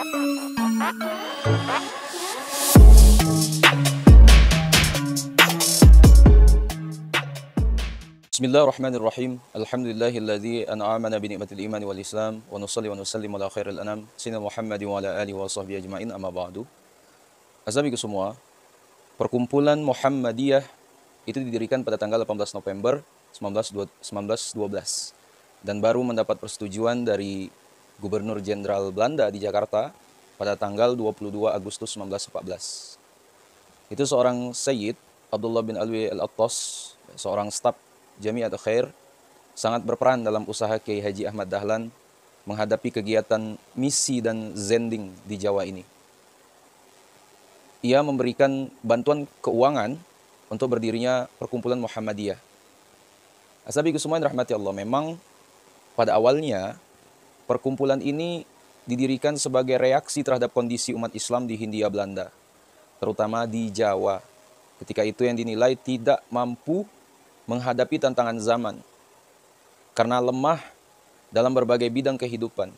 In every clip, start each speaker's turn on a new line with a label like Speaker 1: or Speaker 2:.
Speaker 1: Bismillahirrahmanirrahim. Alhamdulillahilladzi an'amana bi ni'matil imani wal islam wa nusalli wa nusallimu ala khairil anam sayyidina Muhammadin wa ala alihi wa sahbihi ajmain, amma ba'du. Azabiku semua, perkumpulan Muhammadiyah itu didirikan pada tanggal 18 November 1912 dan baru mendapat persetujuan dari Gubernur Jenderal Belanda di Jakarta pada tanggal 22 Agustus 1914. Itu seorang Sayyid Abdullah bin Alwi Al-Attas, seorang staf Jamiat Khair, sangat berperan dalam usaha Kiai Haji Ahmad Dahlan menghadapi kegiatan misi dan zending di Jawa ini. Ia memberikan bantuan keuangan untuk berdirinya perkumpulan Muhammadiyah. Asabiku semua yang rahmati Allah, memang pada awalnya perkumpulan ini didirikan sebagai reaksi terhadap kondisi umat Islam di Hindia Belanda, terutama di Jawa. Ketika itu yang dinilai tidak mampu menghadapi tantangan zaman karena lemah dalam berbagai bidang kehidupan.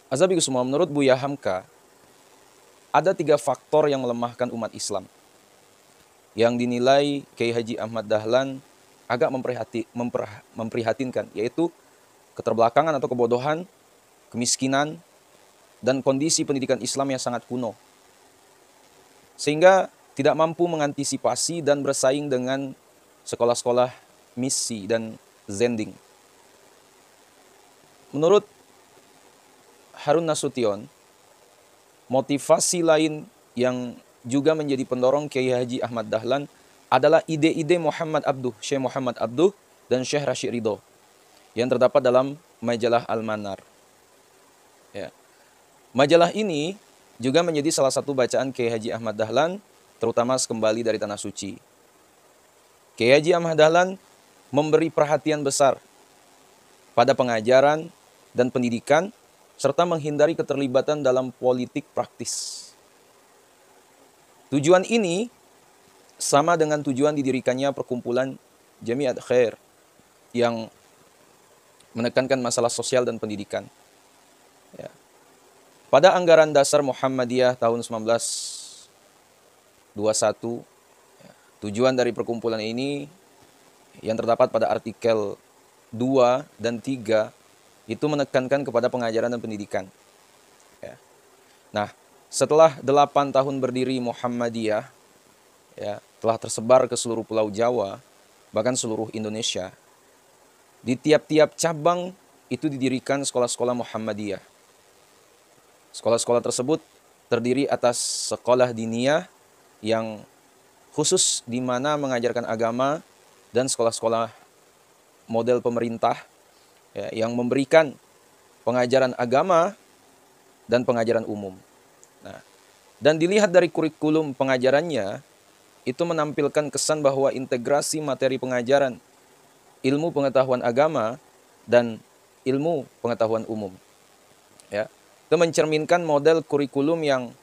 Speaker 1: Azabiku semua, menurut Buya Hamka, ada 3 faktor yang melemahkan umat Islam yang dinilai Kiai Haji Ahmad Dahlan agak memprihatinkan, yaitu keterbelakangan atau kebodohan, kemiskinan, dan kondisi pendidikan Islam yang sangat kuno, sehingga tidak mampu mengantisipasi dan bersaing dengan sekolah-sekolah misi dan zending. Menurut Harun Nasution, motivasi lain yang juga menjadi pendorong Kiai Haji Ahmad Dahlan adalah ide-ide Syekh Muhammad Abduh dan Syekh Rashid Ridho yang terdapat dalam majalah Al-Manar. Ya. Majalah ini juga menjadi salah satu bacaan Kiai Haji Ahmad Dahlan, terutama kembali dari Tanah Suci. Kiai Haji Ahmad Dahlan memberi perhatian besar pada pengajaran dan pendidikan, serta menghindari keterlibatan dalam politik praktis. Tujuan ini sama dengan tujuan didirikannya perkumpulan Jamiat Khair yang menekankan masalah sosial dan pendidikan. Ya. Pada anggaran dasar Muhammadiyah tahun 1921, tujuan dari perkumpulan ini yang terdapat pada artikel 2 dan 3 itu menekankan kepada pengajaran dan pendidikan. Ya. Nah, setelah 8 tahun berdiri Muhammadiyah, ya, telah tersebar ke seluruh pulau Jawa, bahkan seluruh Indonesia. Di tiap-tiap cabang itu didirikan sekolah-sekolah Muhammadiyah. Sekolah-sekolah tersebut terdiri atas sekolah diniyah yang khusus di mana mengajarkan agama dan sekolah-sekolah model pemerintah, ya, yang memberikan pengajaran agama dan pengajaran umum. Nah, dan dilihat dari kurikulum pengajarannya, itu menampilkan kesan bahwa integrasi materi pengajaran ilmu pengetahuan agama dan ilmu pengetahuan umum. Ya, itu mencerminkan model kurikulum yang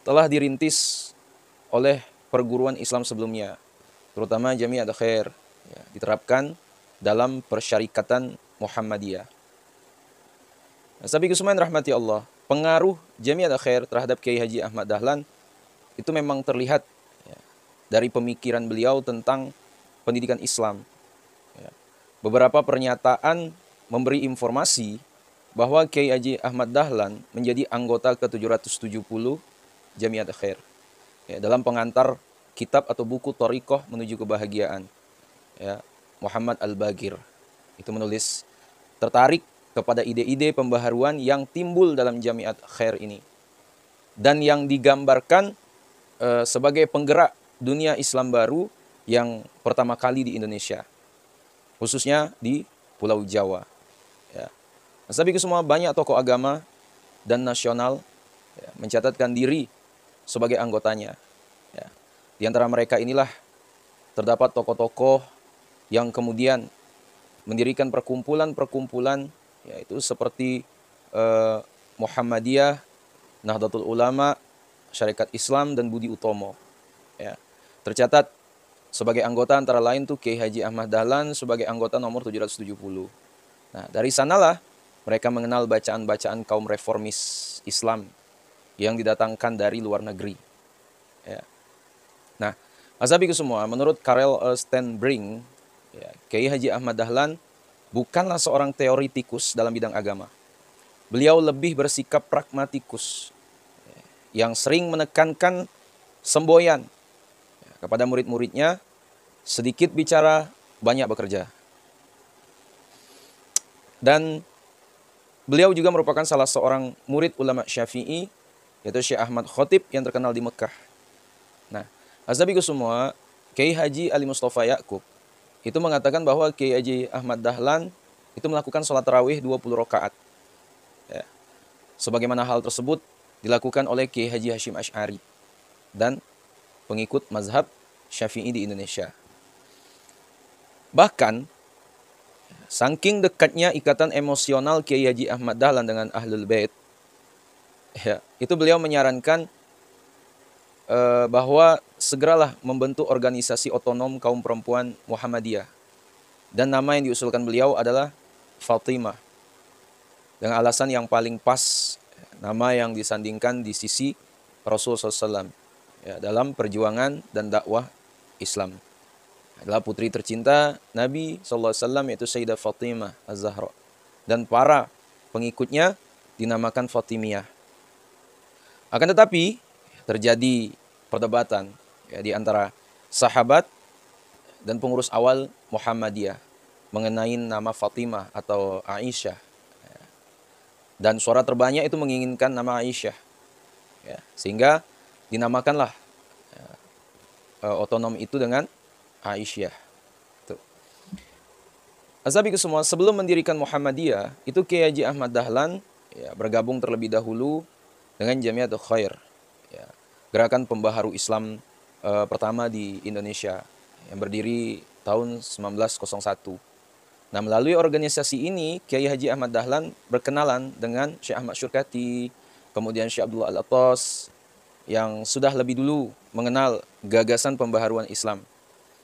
Speaker 1: telah dirintis oleh perguruan Islam sebelumnya, terutama Jamiat Khair, ya, diterapkan dalam persyarikatan Muhammadiyah. Nah, sabiku semua yang rahmati Allah, pengaruh Jamiat Khair terhadap Kiai Haji Ahmad Dahlan itu memang terlihat, ya, dari pemikiran beliau tentang pendidikan Islam. Ya. Beberapa pernyataan memberi informasi bahwa Kiai Haji Ahmad Dahlan menjadi anggota ke-770 Jamiat Khair, ya, dalam pengantar kitab atau buku Thariqah Menuju Kebahagiaan, ya, Muhammad Al-Bagir. Itu menulis tertarik kepada ide-ide pembaharuan yang timbul dalam Jamiat Khair ini dan yang digambarkan sebagai penggerak dunia Islam baru yang pertama kali di Indonesia, khususnya di Pulau Jawa. Ya. Sabiku semua, banyak tokoh agama dan nasional, ya, mencatatkan diri sebagai anggotanya. Ya. Di antara mereka inilah terdapat tokoh-tokoh yang kemudian mendirikan perkumpulan-perkumpulan, yaitu seperti Muhammadiyah, Nahdlatul Ulama, Syarikat Islam, dan Budi Utomo. Ya. Tercatat sebagai anggota antara lain tuh Kiai Haji Ahmad Dahlan sebagai anggota nomor 770. Nah, dari sanalah Mereka mengenal bacaan-bacaan kaum reformis Islam yang didatangkan dari luar negeri. Ya. Nah, Azabiku semua, menurut Karel Stenbring, ya, Kiai Haji Ahmad Dahlan bukanlah seorang teoritikus dalam bidang agama. Beliau lebih bersikap pragmatikus, yang sering menekankan semboyan kepada murid-muridnya, sedikit bicara, banyak bekerja. Dan beliau juga merupakan salah seorang murid ulama Syafi'i, yaitu Syekh Ahmad Khotib yang terkenal di Mekah. Nah, Azabiku semua, Kiai Haji Ali Mustafa Ya'qub itu mengatakan bahwa Kiai Haji Ahmad Dahlan itu melakukan sholat tarawih 20 rakaat. Ya. Sebagaimana hal tersebut dilakukan oleh Kiai Haji Hashim Asy'ari dan pengikut mazhab Syafi'i di Indonesia. Bahkan, saking dekatnya ikatan emosional Kiai Haji Ahmad Dahlan dengan Ahlul Bait, ya, itu beliau menyarankan bahwa segeralah membentuk organisasi otonom kaum perempuan Muhammadiyah. Dan nama yang diusulkan beliau adalah Fatimah. Dengan alasan yang paling pas, nama yang disandingkan di sisi Rasulullah SAW, ya, dalam perjuangan dan dakwah Islam. Adalah putri tercinta Nabi SAW, yaitu Sayyidah Fatimah Az-Zahra. Dan para pengikutnya dinamakan Fatimiyah. Akan tetapi terjadi perdebatan, ya, di antara sahabat dan pengurus awal Muhammadiyah mengenai nama Fatimah atau Aisyah. Dan suara terbanyak itu menginginkan nama Aisyah. Ya, sehingga dinamakanlah otonom itu dengan Aisyah. Tuh. Azabiku semua, sebelum mendirikan Muhammadiyah, itu Kiai Haji Ahmad Dahlan, ya, bergabung terlebih dahulu dengan Jamiatul Khair, ya, gerakan pembaharu Islam pertama di Indonesia yang berdiri tahun 1901. Nah, melalui organisasi ini, Kiai Haji Ahmad Dahlan berkenalan dengan Syekh Ahmad Syurkati, kemudian Syekh Abdullah Al-Attas, yang sudah lebih dulu mengenal gagasan pembaharuan Islam,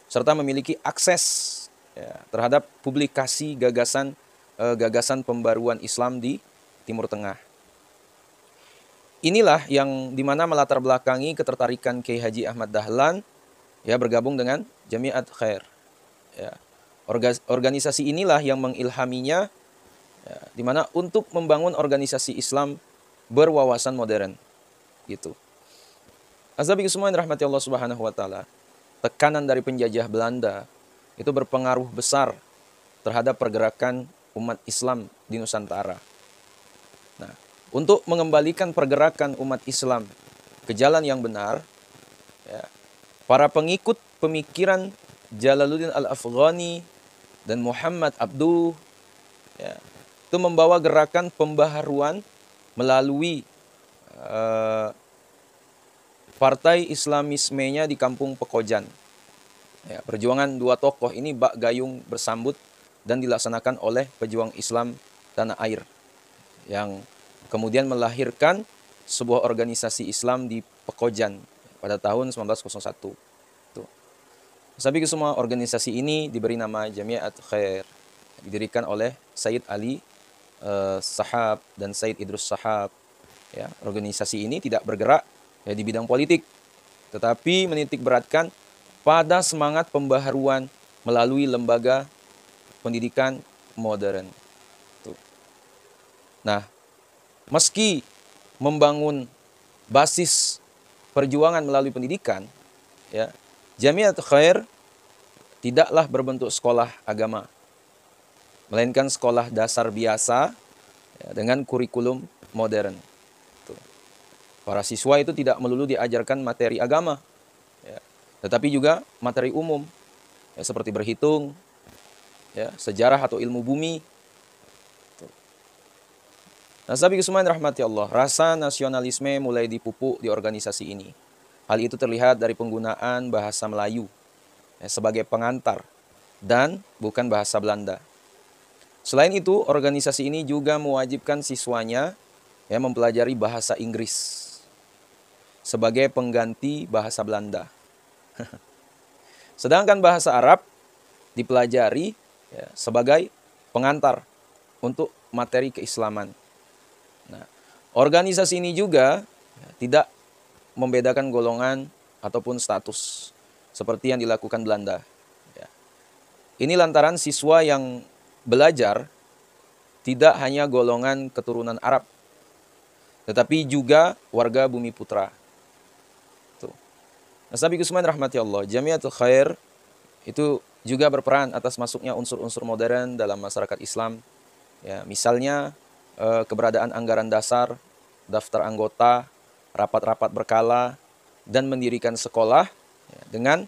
Speaker 1: serta memiliki akses, ya, terhadap publikasi gagasan pembaruan Islam di Timur Tengah. Inilah yang dimana melatar belakangi ketertarikan Kiai Haji Ahmad Dahlan, ya, bergabung dengan Jamiat Khair. Ya. Organisasi inilah yang mengilhaminya, ya, dimana untuk membangun organisasi Islam berwawasan modern, gitu. Azabiku semua yang dirahmati Allah Subhanahu wa Ta'ala, tekanan dari penjajah Belanda itu berpengaruh besar terhadap pergerakan umat Islam di Nusantara. Nah, untuk mengembalikan pergerakan umat Islam ke jalan yang benar, ya, para pengikut pemikiran Jalaluddin Al-Afghani dan Muhammad Abduh, ya, itu membawa gerakan pembaharuan melalui partai Islamismenya di Kampung Pekojan. Ya, perjuangan dua tokoh ini bak gayung bersambut dan dilaksanakan oleh pejuang Islam tanah air, yang kemudian melahirkan sebuah organisasi Islam di Pekojan pada tahun 1901. Sabiku semua, organisasi ini diberi nama Jamiat Khair, didirikan oleh Sayyid Ali Sahab dan Sayyid Idrus Sahab. Ya, organisasi ini tidak bergerak, ya, di bidang politik, tetapi menitik beratkan pada semangat pembaharuan melalui lembaga pendidikan modern. Tuh. Nah, meski membangun basis perjuangan melalui pendidikan, ya, Jamiat Khair tidaklah berbentuk sekolah agama, melainkan sekolah dasar biasa, ya, dengan kurikulum modern. Tuh. Para siswa itu tidak melulu diajarkan materi agama, ya, tetapi juga materi umum, ya, seperti berhitung, ya, sejarah atau ilmu bumi. Tuh. Nah, sahabat semua yang rahmati Allah, rasa nasionalisme mulai dipupuk di organisasi ini. Hal itu terlihat dari penggunaan bahasa Melayu, ya, sebagai pengantar dan bukan bahasa Belanda. Selain itu, organisasi ini juga mewajibkan siswanya, ya, mempelajari bahasa Inggris sebagai pengganti bahasa Belanda. Sedangkan bahasa Arab dipelajari, ya, sebagai pengantar untuk materi keislaman. Nah, organisasi ini juga tidak membedakan golongan ataupun status seperti yang dilakukan Belanda. Ya. Ini lantaran siswa yang belajar tidak hanya golongan keturunan Arab, tetapi juga warga Bumi Putra. Tuh. Nah, sahabat Usman rahmati Allah, Jamiatul Khair itu juga berperan atas masuknya unsur-unsur modern dalam masyarakat Islam. Ya, misalnya keberadaan anggaran dasar, daftar anggota, rapat-rapat berkala, dan mendirikan sekolah ya, dengan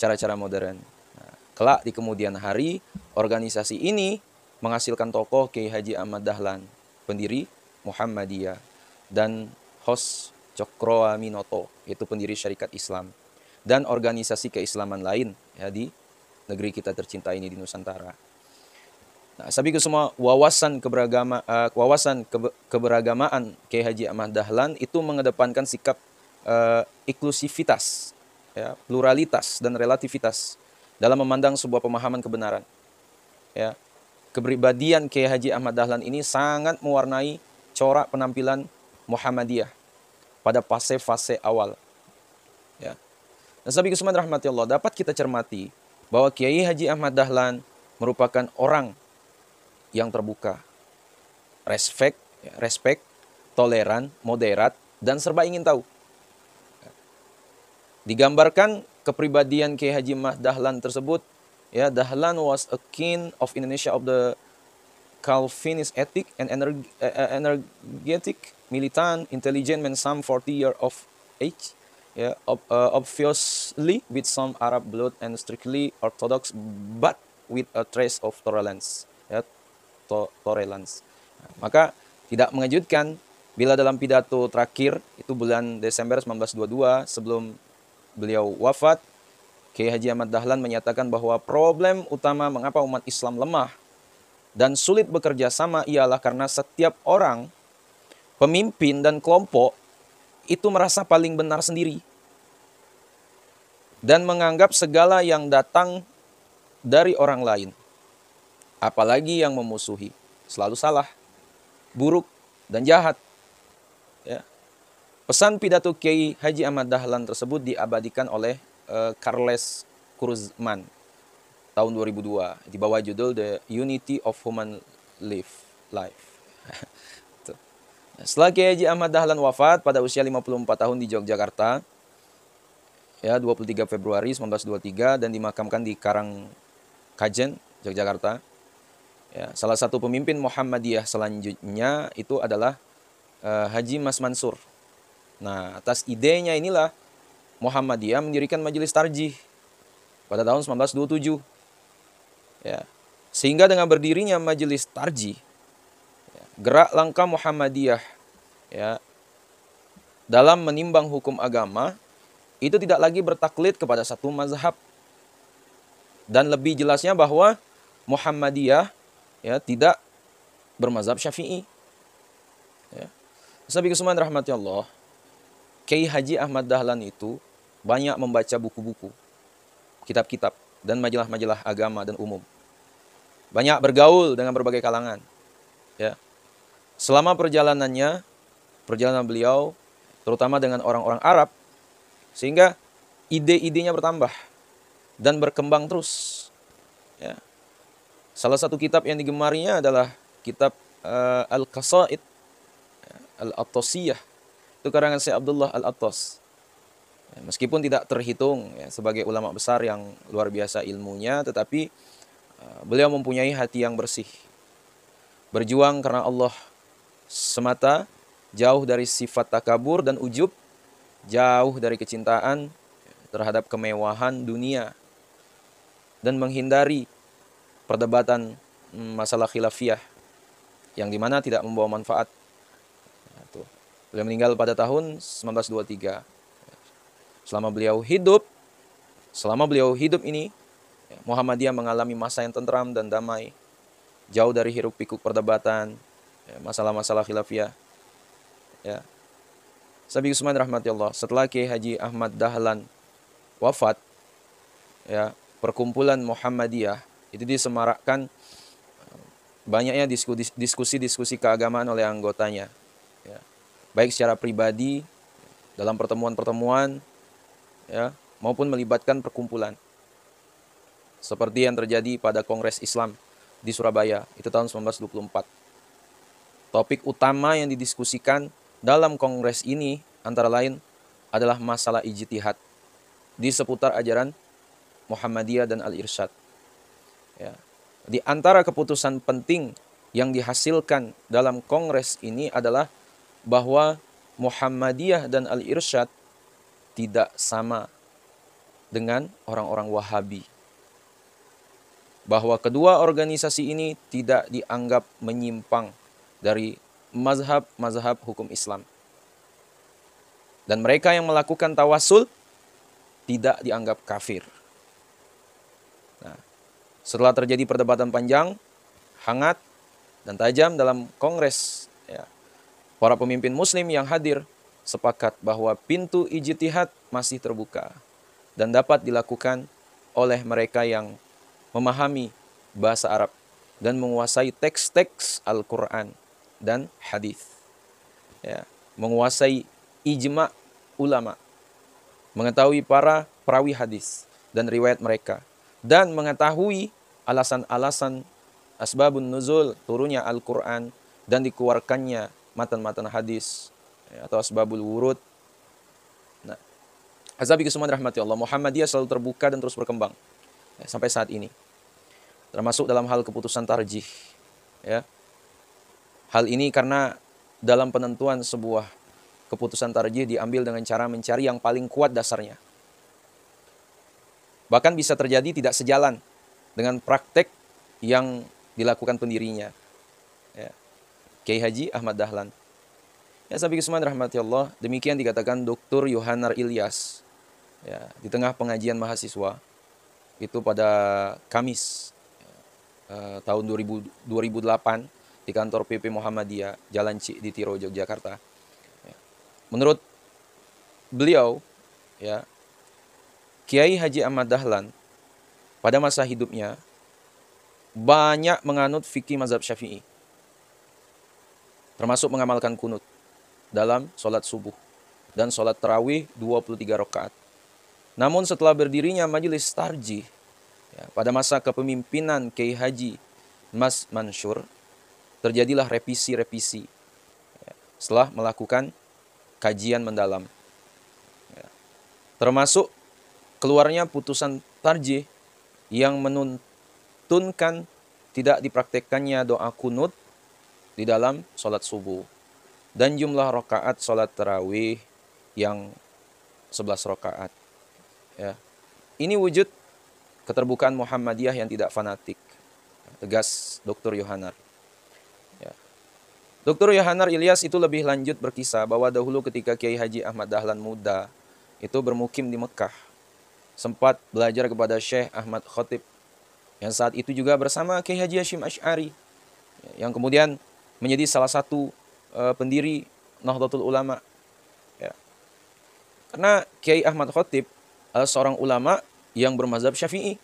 Speaker 1: cara-cara modern. Nah, kelak di kemudian hari, organisasi ini menghasilkan tokoh Kiai Haji Ahmad Dahlan, pendiri Muhammadiyah, dan Hos Cokroaminoto, yaitu pendiri Syarikat Islam, dan organisasi keislaman lain ya, di negeri kita tercinta ini di Nusantara. Nah, sahabatku semua, wawasan keberagamaan Kiai Haji Ahmad Dahlan itu mengedepankan sikap inklusivitas, ya, pluralitas dan relativitas dalam memandang sebuah pemahaman kebenaran. Ya, kepribadian Kiai Haji Ahmad Dahlan ini sangat mewarnai corak penampilan Muhammadiyah pada fase-fase awal. Ya. Dan sahabatku semua rahmati Allah, dapat kita cermati bahwa Kiai Haji Ahmad Dahlan merupakan orang yang terbuka, respek, toleran, moderat, dan serba ingin tahu. Digambarkan kepribadian Kiai Haji Ahmad Dahlan tersebut, ya, Dahlan was a king of Indonesia of the Calvinist ethic and energetic, militant, intelligent man, some 40 years of age, yeah, obviously with some Arab blood and strictly Orthodox, but with a trace of tolerance. Ya, tolerance. Maka tidak mengejutkan bila dalam pidato terakhir itu bulan Desember 1922 sebelum beliau wafat, Kiai Haji Ahmad Dahlan menyatakan bahwa problem utama mengapa umat Islam lemah dan sulit bekerja sama ialah karena setiap orang, pemimpin dan kelompok itu merasa paling benar sendiri dan menganggap segala yang datang dari orang lain, apalagi yang memusuhi, selalu salah, buruk, dan jahat. Ya. Pesan pidato Kiai Haji Ahmad Dahlan tersebut diabadikan oleh Charles Kurzman tahun 2002 di bawah judul The Unity of Human Life. Setelah Kiai Haji Ahmad Dahlan wafat pada usia 54 tahun di Yogyakarta, ya, 23 Februari 1923, dan dimakamkan di Karangkajen, Yogyakarta. Ya, salah satu pemimpin Muhammadiyah selanjutnya itu adalah Haji Mas Mansur. Nah, atas idenya inilah Muhammadiyah mendirikan Majelis Tarjih pada tahun 1927. Ya, sehingga dengan berdirinya Majelis Tarjih, ya, gerak langkah Muhammadiyah, ya, dalam menimbang hukum agama itu tidak lagi bertaklid kepada satu mazhab, dan lebih jelasnya bahwa Muhammadiyah, ya, tidak bermazhab Syafi'i. Ya. Sahabat Usman rahmati Allah, Kiai Haji Ahmad Dahlan itu banyak membaca buku-buku, kitab-kitab, dan majalah-majalah agama dan umum. Banyak bergaul dengan berbagai kalangan. Ya. Selama perjalanan beliau, terutama dengan orang-orang Arab, sehingga ide-idenya bertambah dan berkembang terus. Ya. Salah satu kitab yang digemarinya adalah kitab Al-Qasaid Al-Attosiyah. Itu karangan Syekh Abdullah Al-Attos. Ya, meskipun tidak terhitung ya, sebagai ulama besar yang luar biasa ilmunya, tetapi beliau mempunyai hati yang bersih. Berjuang karena Allah semata, jauh dari sifat takabur dan ujub, jauh dari kecintaan terhadap kemewahan dunia, dan menghindari perdebatan masalah khilafiyah yang dimana tidak membawa manfaat. Beliau meninggal pada tahun 1923. Selama beliau hidup ini, Muhammadiyah mengalami masa yang tentram dan damai, jauh dari hiruk pikuk perdebatan, masalah-masalah khilafiyah. Ya. Sahabat Usman rahmati Allah, setelah Kiai Haji Ahmad Dahlan wafat, ya, perkumpulan Muhammadiyah itu disemarakkan banyaknya diskusi-diskusi keagamaan oleh anggotanya, ya, baik secara pribadi dalam pertemuan-pertemuan, ya, maupun melibatkan perkumpulan seperti yang terjadi pada Kongres Islam di Surabaya itu tahun 1924. Topik utama yang didiskusikan dalam kongres ini antara lain adalah masalah ijtihad di seputar ajaran Muhammadiyah dan Al-Irsyad. Ya. Di antara keputusan penting yang dihasilkan dalam kongres ini adalah bahwa Muhammadiyah dan Al-Irsyad tidak sama dengan orang-orang Wahabi. Bahwa kedua organisasi ini tidak dianggap menyimpang dari mazhab-mazhab hukum Islam. Dan mereka yang melakukan tawasul tidak dianggap kafir. Nah, setelah terjadi perdebatan panjang, hangat, dan tajam dalam kongres, ya, para pemimpin muslim yang hadir sepakat bahwa pintu ijtihad masih terbuka dan dapat dilakukan oleh mereka yang memahami bahasa Arab dan menguasai teks-teks Al-Quran dan hadis, ya, menguasai ijma' ulama, mengetahui para perawi hadis dan riwayat mereka, dan mengetahui alasan-alasan asbabun nuzul turunnya Al-Quran dan dikeluarkannya matan-matan hadis, ya, atau asbabul wurud. Nah, azabi kesemuan rahmati Allah, Muhammadiyah selalu terbuka dan terus berkembang, ya, sampai saat ini, termasuk dalam hal keputusan tarjih, ya. Hal ini karena dalam penentuan sebuah keputusan tarjih diambil dengan cara mencari yang paling kuat dasarnya. Bahkan bisa terjadi tidak sejalan dengan praktek yang dilakukan pendirinya, ya, Kiai Haji Ahmad Dahlan. Ya, sahabat kesemuan rahmati Allah, demikian dikatakan Dr. Yohanar Ilyas, ya, di tengah pengajian mahasiswa itu pada Kamis tahun 2008 di kantor PP Muhammadiyah Jalan Cikditiro, Yogyakarta. Ya. Menurut beliau, ya, Kiai Haji Ahmad Dahlan pada masa hidupnya banyak menganut fikih mazhab Syafi'i, termasuk mengamalkan kunut dalam sholat subuh dan sholat tarawih 23 rakaat. Namun setelah berdirinya majelis tarjih, ya, pada masa kepemimpinan Kiai Haji Mas Mansur, terjadilah revisi-revisi, ya, setelah melakukan kajian mendalam, ya, termasuk keluarnya putusan tarjih yang menuntunkan tidak dipraktekkannya doa kunut di dalam sholat subuh dan jumlah rakaat sholat tarawih yang 11 rakaat. Ya. Ini wujud keterbukaan Muhammadiyah yang tidak fanatik, tegas Dr. Yohanar. Ya. Dr. Yohanar Ilyas itu lebih lanjut berkisah bahwa dahulu ketika Kiai Haji Ahmad Dahlan muda itu bermukim di Mekah, sempat belajar kepada Syekh Ahmad Khatib yang saat itu juga bersama Kiai Haji Hashim Asy'ari, yang kemudian menjadi salah satu pendiri Nahdlatul Ulama. Ya. Karena Kiai Ahmad Khatib adalah seorang ulama yang bermazhab Syafi'i,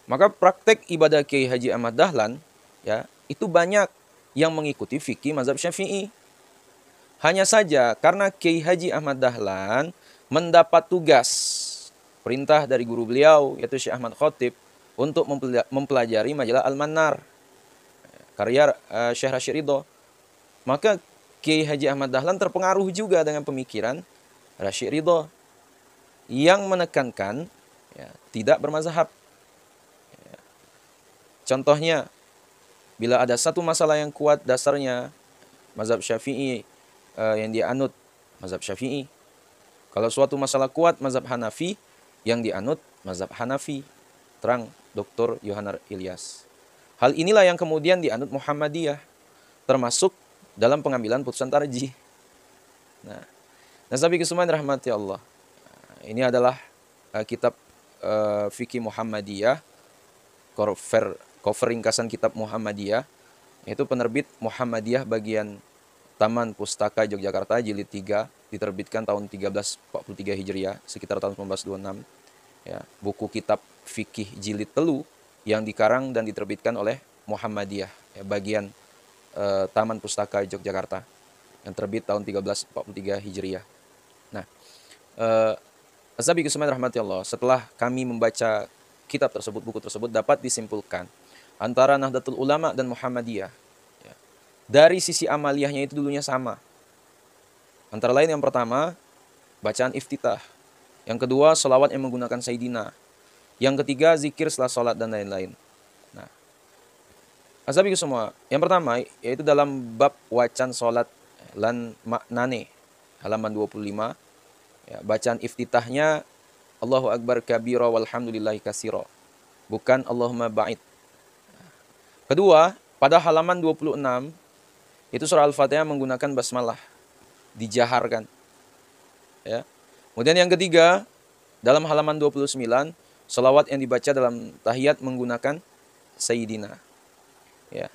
Speaker 1: maka praktek ibadah Kiai Haji Ahmad Dahlan, ya, itu banyak yang mengikuti fikih mazhab Syafi'i. Hanya saja karena Kiai Haji Ahmad Dahlan mendapat tugas perintah dari guru beliau yaitu Syekh Ahmad Khatib untuk mempelajari majalah Al-Manar karya Syekh Rashid Ridho, maka Kiai Haji Ahmad Dahlan terpengaruh juga dengan pemikiran Rashid Ridho yang menekankan, ya, tidak bermazhab. Ya. Contohnya, bila ada satu masalah yang kuat dasarnya mazhab Syafi'i, yang dianut mazhab Syafi'i. Kalau suatu masalah kuat mazhab Hanafi, yang dianut mazhab Hanafi. Terang Dr. Yohanar Ilyas. Hal inilah yang kemudian dianut Muhammadiyah, termasuk dalam pengambilan putusan tarjih. Nah, nasabi kesemuan rahmati Allah. Ini adalah kitab fikih Muhammadiyah, cover ringkasan kitab Muhammadiyah, yaitu penerbit Muhammadiyah bagian Taman Pustaka Yogyakarta jilid 3, diterbitkan tahun 1343 Hijriah, sekitar tahun 1926. Ya, buku kitab fikih jilid telu yang dikarang dan diterbitkan oleh Muhammadiyah. ya, bagian Taman Pustaka Yogyakarta yang terbit tahun 1343 Hijriah. Nah, Ashabi Kusman rahmati Allah, setelah kami membaca kitab tersebut, buku tersebut, dapat disimpulkan antara Nahdlatul Ulama dan Muhammadiyah, ya, dari sisi amaliyahnya itu dulunya sama. Antara lain yang pertama, bacaan iftitah. Yang kedua, sholawat yang menggunakan Sayyidina. Yang ketiga, zikir setelah sholat dan lain-lain. Nah, Ashabi semua, yang pertama yaitu dalam bab wacan sholat lan maknane, halaman 25, ya, bacaan iftitahnya Allahu Akbar kabira walhamdulillahi kasiro, bukan Allahumma ba'id. Kedua, pada halaman 26 itu surah Al-Fatihah menggunakan basmalah, dijaharkan, ya. Kemudian yang ketiga, dalam halaman 29, selawat yang dibaca dalam tahiyat menggunakan Sayyidina, ya.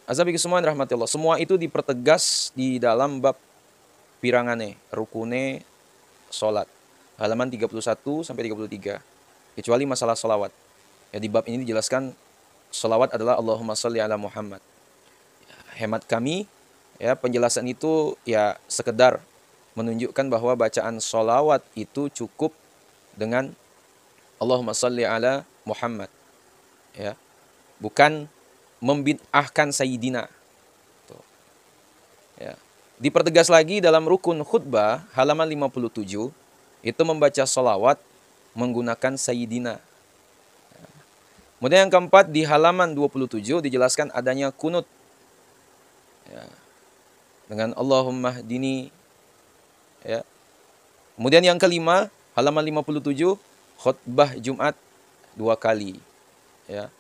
Speaker 1: Ashabi semua yang rahmati Allah, semua itu dipertegas di dalam bab pirangane, rukune sholat, halaman 31 sampai 33, kecuali masalah sholawat. Ya, di bab ini dijelaskan sholawat adalah Allahumma sholli ala Muhammad. Ya, hemat kami, ya, penjelasan itu ya sekedar menunjukkan bahwa bacaan sholawat itu cukup dengan Allahumma sholli ala Muhammad, ya, bukan membid'ahkan Sayyidina. Tuh. Ya. Dipertegas lagi dalam rukun khutbah halaman 57, itu membaca sholawat menggunakan Sayyidina. Kemudian yang keempat, di halaman 27 dijelaskan adanya kunut, ya, dengan Allahumma hdini, ya. Kemudian yang kelima, halaman 57, khutbah Jumat 2 kali, ya.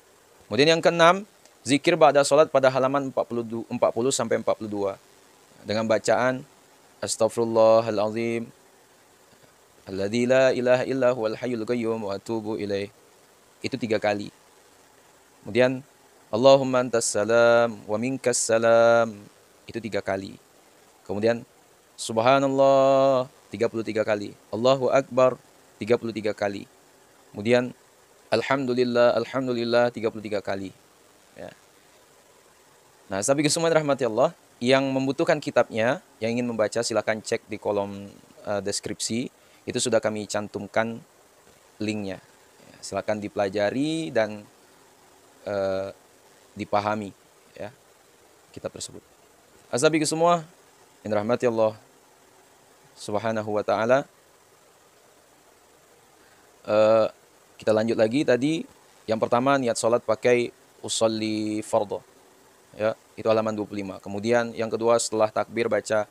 Speaker 1: Kemudian yang keenam, zikir ba'da sholat pada halaman 40 sampai 42 dengan bacaan Astaghfirullahalazim alladzi la ilaha illa huwal hayyul qayyum wa atubu ilaih, itu 3 kali. Kemudian Allahumma antas salam wa minkas salam, itu 3 kali. Kemudian subhanallah 33 kali, Allahu akbar 33 kali. Kemudian alhamdulillah 33 kali, ya. Nah, sahabat semua rahmati Allah, yang membutuhkan kitabnya, yang ingin membaca silakan cek di kolom deskripsi, itu sudah kami cantumkan linknya. Ya, silakan dipelajari dan dipahami, ya, kitab tersebut. Sahabat semua yang rahmati Allah Subhanahu wa taala, kita lanjut lagi tadi. Yang pertama, niat sholat pakai usolli fardhu, ya, itu halaman 25. Kemudian yang kedua, setelah takbir baca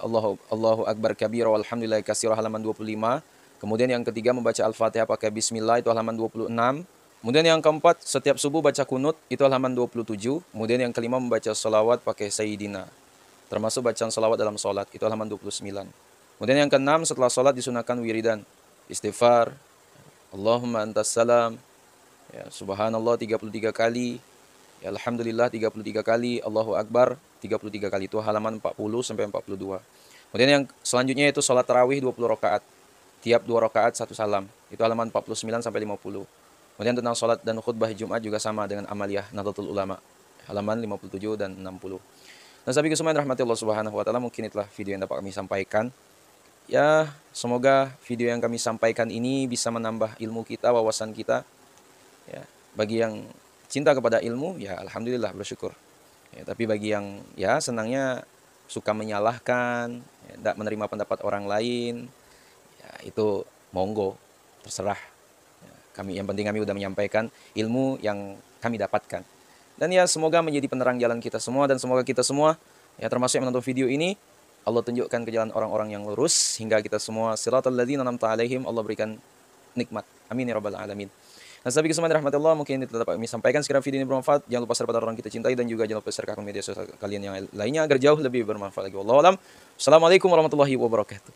Speaker 1: Allahu Akbar kabira walhamdulillahi katsira, halaman 25. Kemudian yang ketiga, membaca Al-Fatihah pakai bismillah, itu halaman 26. Kemudian yang keempat, setiap subuh baca kunut, itu halaman 27. Kemudian yang kelima, membaca sholawat pakai Sayyidina, termasuk bacaan sholawat dalam sholat, itu halaman 29. Kemudian yang keenam, setelah sholat disunahkan wiridan, istighfar, Allahumma antas salam, ya, subhanallah 33 kali, ya, alhamdulillah 33 kali, Allahu Akbar 33 kali, itu halaman 40 sampai 42. Kemudian yang selanjutnya itu sholat tarawih 20 rakaat. Tiap 2 rakaat 1 salam, itu halaman 49 sampai 50. Kemudian tentang sholat dan khutbah Jumat juga sama dengan amaliyah Nahdlatul Ulama, halaman 57 dan 60. Nah, sahabat semua rahmati Allah Subhanahu wa taala, mungkin itulah video yang dapat kami sampaikan. Ya, semoga video yang kami sampaikan ini bisa menambah ilmu kita, wawasan kita. Ya, bagi yang cinta kepada ilmu, ya alhamdulillah, bersyukur. Ya, tapi bagi yang ya senangnya suka menyalahkan, ya, tidak menerima pendapat orang lain, ya itu monggo, terserah. Ya, yang penting kami sudah menyampaikan ilmu yang kami dapatkan. Dan ya semoga menjadi penerang jalan kita semua, dan semoga kita semua, ya termasuk yang menonton video ini, Allah tunjukkan ke jalan orang-orang yang lurus, hingga kita semua siratal ladzina an'amta alaihim, Allah berikan nikmat. Amin ya rabbal alamin. Nah, sahabat semua rahmatullah, mungkin ini dapat kami sampaikan. Sekiranya video ini bermanfaat, jangan lupa share pada orang kita cintai, dan juga jangan lupa share ke akun media sosial kalian yang lainnya agar jauh lebih bermanfaat lagi. Wallahu a'lam. Assalamualaikum warahmatullahi wabarakatuh.